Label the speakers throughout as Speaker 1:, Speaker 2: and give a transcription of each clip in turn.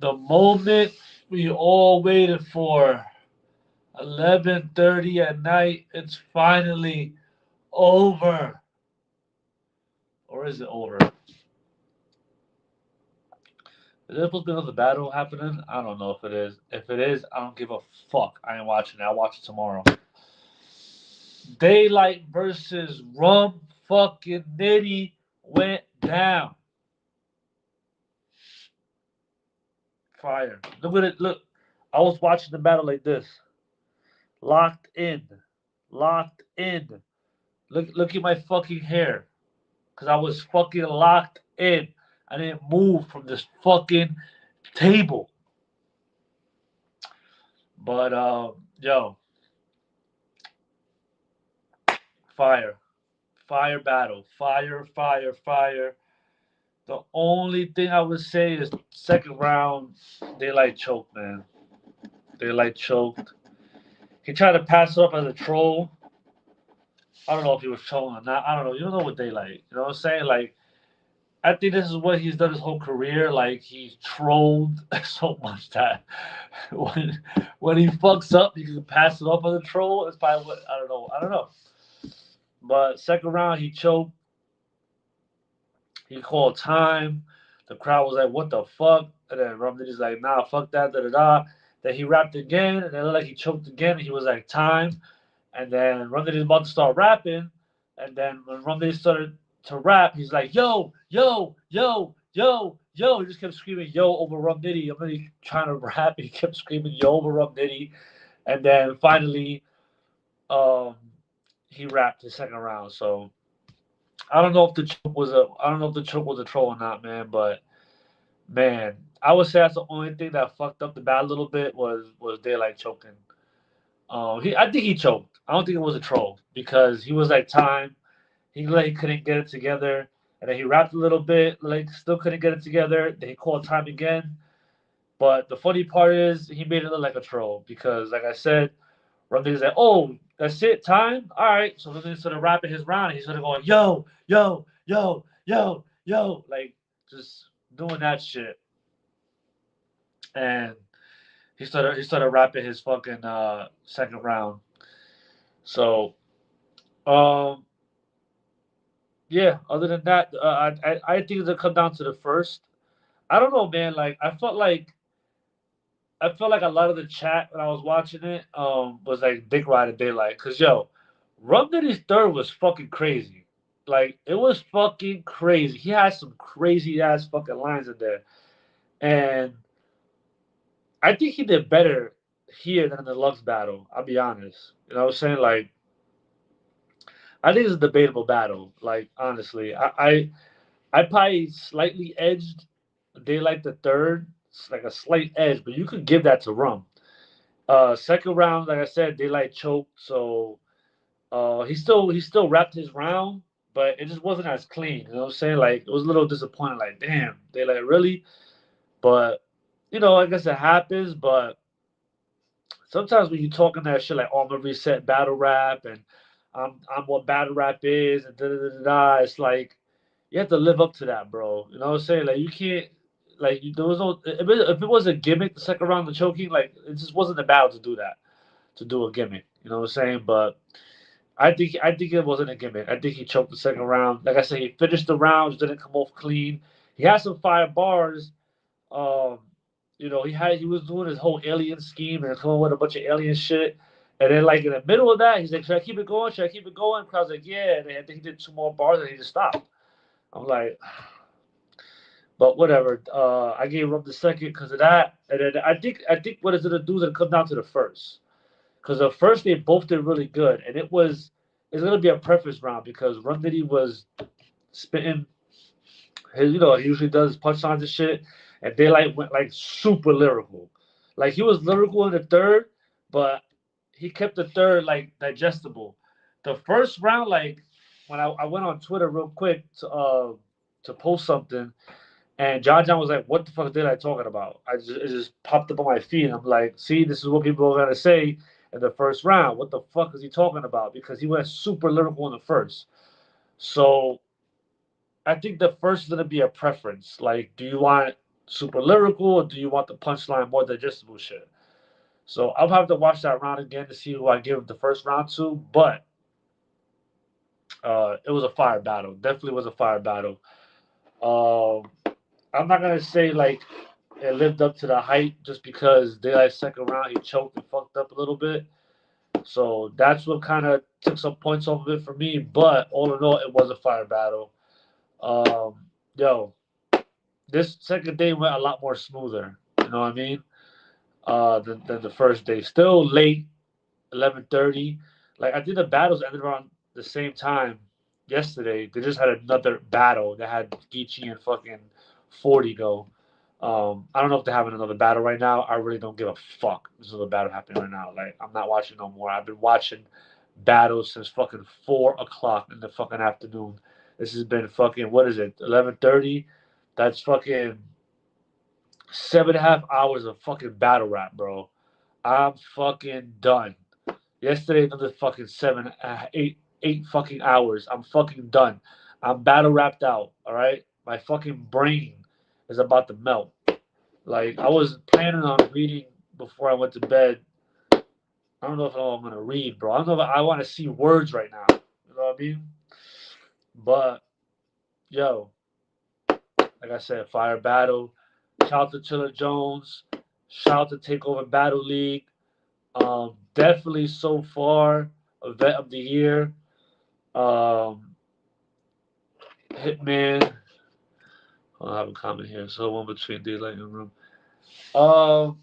Speaker 1: The moment we all waited for, 11:30 at night, it's finally over. Or is it over? Is there supposed to be another battle happening? I don't know if it is. If it is, I don't give a fuck. I ain't watching it. I'll watch it tomorrow. Daylyt versus Rum fucking Nitty went down. Fire. Look at it. Look. I was watching the battle like this. Locked in. Locked in. Look at my fucking hair. Cause I was fucking locked in. I didn't move from this fucking table. But yo, fire. Fire battle. Fire, fire, fire. The only thing I would say is second round, Daylyt choked, man. Daylyt choked. He tried to pass it up as a troll. I don't know if he was trolling or not. I don't know. You don't know what Daylyt. You know what I'm saying? Like, I think this is what he's done his whole career. Like, he's trolled so much that when when he fucks up, he can pass it off as a troll. It's probably what I don't know. I don't know. But second round, he choked. He called time. The crowd was like, "What the fuck?" And then Rum Nitty's like, "Nah, fuck that, da da da." Then he rapped again, and then it looked like he choked again. And he was like, "Time." And then Rum Nitty's about to start rapping, and then when Rum Nitty started to rap, he's like, "Yo, yo, yo, yo, yo." He just kept screaming "yo" over Rum Nitty. I'm really trying to rap, and he kept screaming "yo" over Rum Nitty. And then finally, um, he rapped his second round. So I don't know if the choke was a troll or not, man. But man, I would say that's the only thing that fucked up the bat a little bit was Daylyt choking. I think he choked. I don't think it was a troll because he was like time. He like couldn't get it together, and then he rapped a little bit, like still couldn't get it together. Then he called time again. But the funny part is he made it look like a troll because, like I said, Rumney's like, "Oh, that's it, time. All right." So then instead of rapping his round, he's sort of going, "Yo, yo, yo, yo, yo," like just doing that shit. And he started rapping his fucking second round. So um yeah, other than that, I think it'll come down to the first. I don't know, man. Like I felt like a lot of the chat when I was watching it was like Dick Rider Daylyt. Cause yo, Rum Nitty's third was fucking crazy. Like it was fucking crazy. He had some crazy ass fucking lines in there. And I think he did better here than in the Lux battle. I'll be honest. You know what I'm saying? Like I think it's a debatable battle. Like honestly, I probably slightly edged Daylyt the third. It's like a slight edge, but you could give that to Rum. Second round, like I said, Daylyt choked, so he still wrapped his round, but it just wasn't as clean. You know what I'm saying? Like it was a little disappointing. Like damn, Daylyt really. But I guess it happens. But sometimes when you talking that shit like, "Oh, I'm gonna reset battle rap," and I'm what battle rap is, and da da da da da, it's like you have to live up to that, bro. You know what I'm saying? Like you can't. Like there was no if it was a gimmick the second round of choking like it just wasn't the battle to do that to do a gimmick. You know what I'm saying? But I think it wasn't a gimmick. I think he choked the second round. Like I said, he finished the rounds, didn't come off clean. He had some fire bars. Um, he was doing his whole alien scheme and coming with a bunch of alien shit. And then like in the middle of that, he's like, "Should I keep it going? Should I keep it going?" Crowd's like, "Yeah." And then I think he did two more bars and he just stopped. I'm like, but whatever. I gave up the second because of that. And then I think what it's gonna do is it'll come down to the first. Because the first they both did really good, and it's gonna be a preference round because Rum Nitty was spitting his he usually does punchlines and shit, and Daylyt went like super lyrical, like he was lyrical in the third, but he kept the third like digestible. The first round, like when I went on Twitter real quick to post something, and John was like, "What the fuck did I talking about?" It just popped up on my feed. And I'm like, "See, this is what people are gonna say in the first round. What the fuck is he talking about?" Because he went super lyrical in the first. So I think the first is gonna be a preference. Like, do you want? super lyrical, or do you want the punchline, more digestible shit? So I'll have to watch that round again to see who I give the first round to. But it was a fire battle. Definitely was a fire battle. Um, I'm not gonna say like it lived up to the hype just because Daylyt's second round he choked and fucked up a little bit. So that's what kind of took some points off of it for me. But all in all, it was a fire battle. Yo, this second day went a lot more smoother. You know what I mean? Than the first day. Still late, 11:30. Like I think the battles ended around the same time yesterday. They just had another battle that had Geechee and fucking 40 go. I don't know if they're having another battle right now. I really don't give a fuck. There's another battle happening right now. Like I'm not watching no more. I've been watching battles since fucking 4 o'clock in the fucking afternoon. This has been fucking what is it? 11:30. That's fucking 7.5 hours of fucking battle rap, bro. I'm fucking done. Yesterday, another fucking eight fucking hours. I'm fucking done. I'm battle wrapped out. All right, my fucking brain is about to melt. Like I was planning on reading before I went to bed. I don't know if I'm gonna read, bro. I don't know if I want to see words right now. You know what I mean? But yo, like I said, fire battle. Shout out to Chilla Jones. Shout out to Takeover Battle League. Definitely so far event of the year. Um, Hitman. I have a comment here. So one between Daylyt and Room. Um,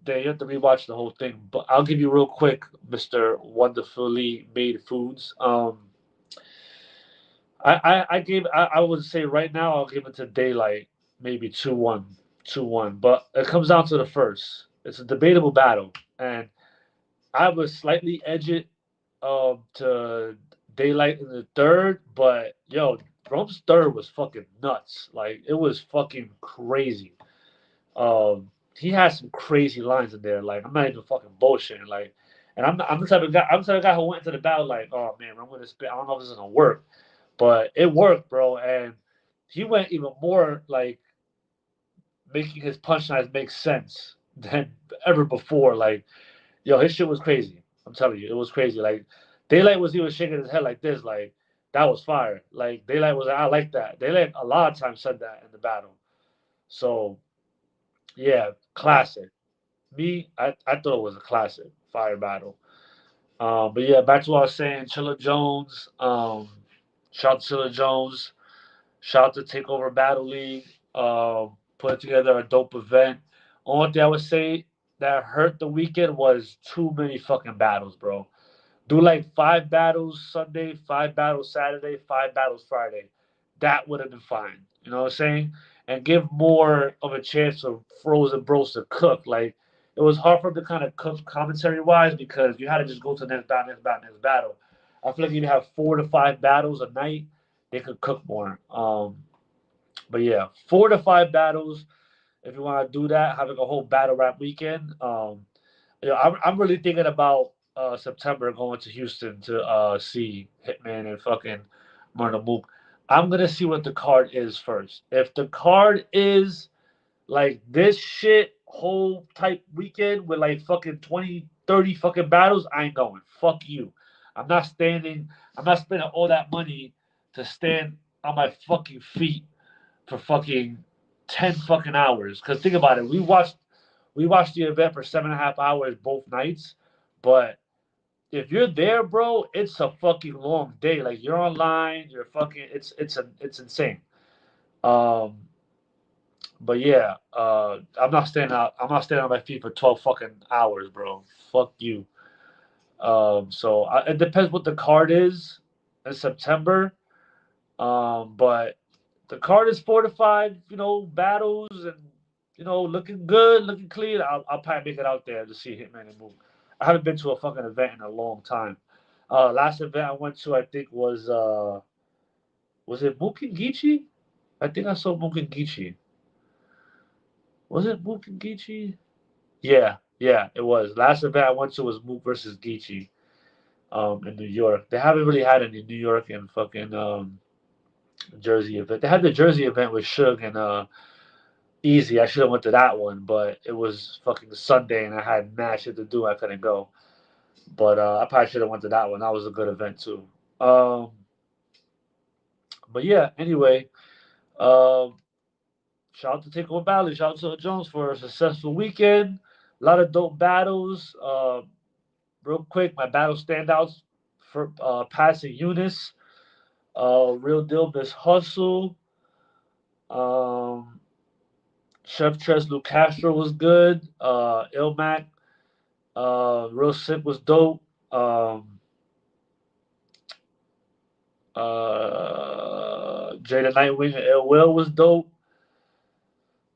Speaker 1: then you have to rewatch the whole thing. But I'll give you real quick, Mister Wonderfully Made Foods. I would say right now I'll give it to Daylyt, maybe 2-1, 2-1. But it comes down to the first. It's a debatable battle, and I would slightly edge it to Daylyt in the third, but yo, Rum's third was fucking nuts. Like it was fucking crazy. He has some crazy lines in there. Like I'm not even fucking bullshitting. Like, and I'm the type of guy. I'm the type of guy who went into the battle like, oh man, I'm gonna spit. I don't know if this is gonna work, but it worked, bro. And he went even more like making his punchlines make sense than ever before. Like, yo, his shit was crazy. I'm telling you, it was crazy. Like, Daylyt was even shaking his head like this, like that was fire. Like Daylyt was, I like that. Daylyt a lot of times said that in the battle. So yeah, classic. Me, I thought it was a classic fire battle. But yeah, back to what I was saying. Chilla Jones. Shout out to Chilla Jones. Shout out to Takeover Battle League. Put together a dope event. Only thing I would say that hurt the weekend was too many fucking battles, bro. Do like 5 battles Sunday, 5 battles Saturday, 5 battles Friday. That would have been fine. You know what I'm saying? And give more of a chance for Frozen Bros to cook. Like it was hard for them to kind of cook commentary wise because you had to just go to the next battle, next battle, next battle. I feel like if you have 4 to 5 battles a night, they could cook more. But yeah, 4 to 5 battles. If you want to do that, having a whole battle rap weekend. I'm really thinking about September going to Houston to see Hitman and fucking Murder Mook. I'm gonna see what the card is first. If the card is like this shit whole type weekend with like fucking 20, 30 fucking battles, I ain't going. Fuck you. I'm not standing. I'm not spending all that money to stand on my fucking feet for fucking 10 fucking hours. Cause think about it, we watched the event for 7.5 hours both nights, but if you're there, bro, it's a fucking long day. Like you're online, you're fucking. It's insane. Um, but yeah, I'm not staying out. I'm not staying on my feet for 12 fucking hours, bro. Fuck you. It depends what the card is in September. But the card is 4 to 5, battles and looking good, looking clean. I'll probably make it out there to see Hitman and Mook. I haven't been to a fucking event in a long time. Last event I went to, I think was it Mook and Geechee? I think I saw Mook and Geechee. Was it Mook and Geechee? Yeah, yeah, it was. Last event I went to was Mook versus Geechee, in New York. They haven't really had any New York and fucking Jersey event. They had the Jersey event with Suge and easy. I should have went to that one, but it was fucking Sunday and I had mad shit to do. I couldn't go. But I probably should have went to that one. That was a good event too. Um, but yeah. Anyway, um, shout out to Takeover Valley. Shout out to Jones for a successful weekend. A lot of dope battles. Real quick, my battle standouts for passing Eunice. Real deal, Miss Hustle. Um, Chef Tres Lou Castro was good. Ilmac, Real Sick was dope. Jada Nightwing and Ill Will was dope.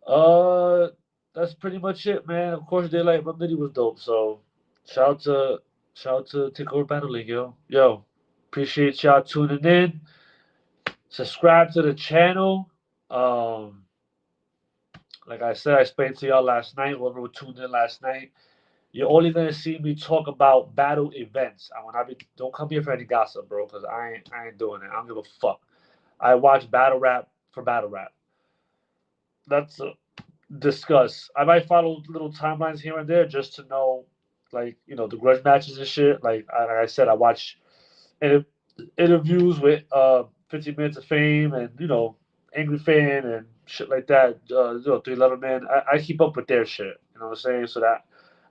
Speaker 1: Uh, that's pretty much it, man. Of course, Daylyt Rum Nitty was dope. So, shout out to shout out to Takeover Battle League, yo. Appreciate y'all tuning in. Subscribe to the channel. Um, like I said, I explained to y'all last night. Whoever tuned in last night, you're only gonna see me talk about battle events. I when I be don't come here for any gossip, bro, because I ain't doing it. I don't give a fuck. I watch battle rap for battle rap. That's discuss. I might follow little timelines here and there just to know, like the grudge matches and shit. Like I said, I watch inter- interviews with 50 Minutes of Fame and Angry Fan and shit like that. 311 I keep up with their shit. You know what I'm saying? So that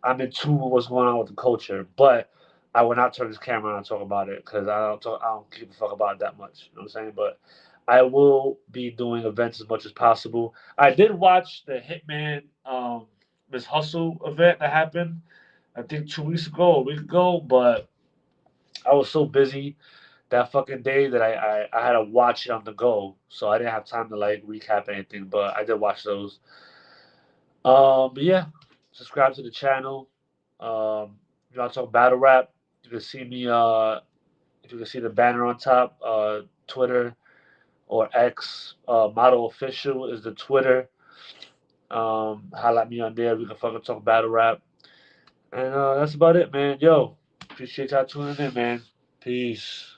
Speaker 1: I'm in tune with what's going on with the culture. But I will not turn this camera on and talk about it because I don't give a fuck about it that much. You know what I'm saying? But I will be doing events as much as possible. I did watch the Hitman Miss Hustle event that happened, I think 2 weeks ago, a week ago, but I was so busy that fucking day that I had to watch it on the go, so I didn't have time to like recap anything. But I did watch those. But yeah, subscribe to the channel. If you want to talk battle rap, you can see me. If you can see the banner on top, Twitter or X, Model Official is the Twitter. Holla at me on there. We can fucking talk battle rap. And that's about it, man. Yo, appreciate y'all tuning in, man. Peace.